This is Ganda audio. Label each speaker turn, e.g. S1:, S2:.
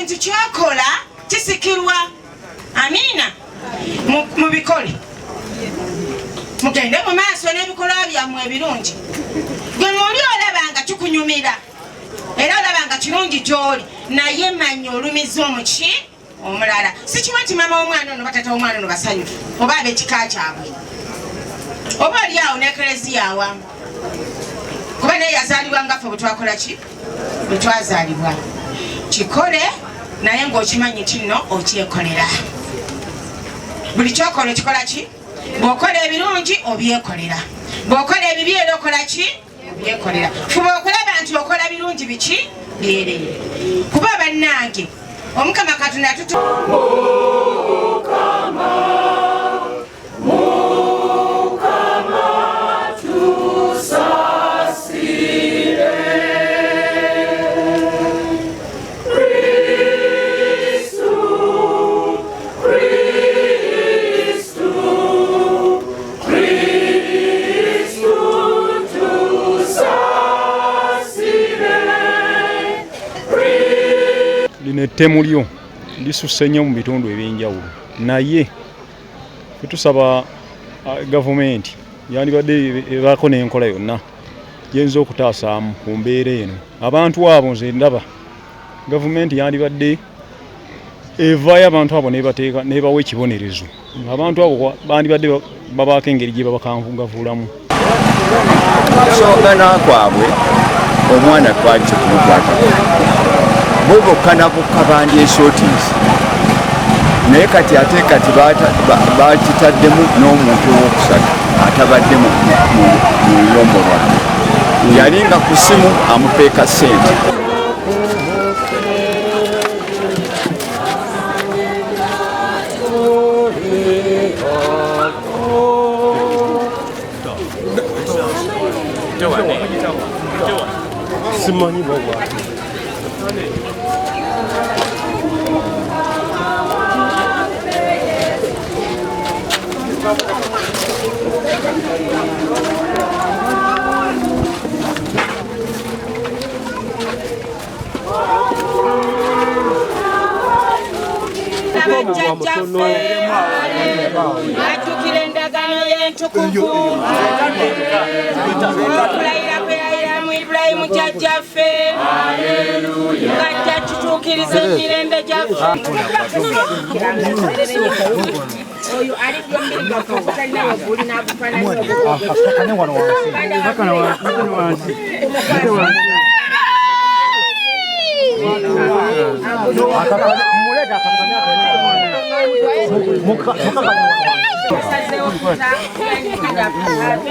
S1: ekintu kyokola kisikirwa. Amina. Mubikole. Mugende mu maaso n'ebikolwa byammwe ebirungi. Gwe muli olabanga kikunyumira. Era olabanga kirungi gy'oli. Naye manya olumiza omuki omulala. Si kimu nti maama w'omwana ono batata w'omwana ono basanyufu. Oba ab'ekika kyabwe. Oba oli awo n'ekereziya awamu. Kuba naye yazaalibwa ngaffe bwe twakola ki? Bwe twazaalibwa. Kikole naye ng'okimanyi kino okyekolera. Buli kyokola okikola ki? Bw'okola ebirungi obyekolera. Bw'okola ebibi era okola ki? Obyekolera. Fuba okulaba nti okola birungi biki? Byereere. Kuba bannange Omukama Katonda
S2: ettemu lyo lisusse nnyo mu bitundu ebyenjawulo naye tusaba gavumenti yandibadde ebaako n'enkola yonna yenza okutaasaamu ku mbeera eno. Abantu abo nze ndaba gavumenti yandibadde evaayo abantu abo n'ebawa ekibonerezo. Abantu abo bandibadde babaako engeri gye babakangavuulamu.
S3: Kusongana kwabwe omwana twali tekumukwata bo bokka nabokka bandyesotiisi naye kati ate kati bakitaddemu n'omuntu owokusatu atabadde mu lulombo lwabwe yalinga ku ssimu amupeeka ssente.
S4: Simanyi baba.
S1: Ajjukira endagaano y'entukuvu okulayira kwe yayiramu Ibulayimu jjajjaffe ng'ajja tutuukiriza emirembe gyaffe. Oyo aliko mmirigafu obutalina waggulu n'abufaananyi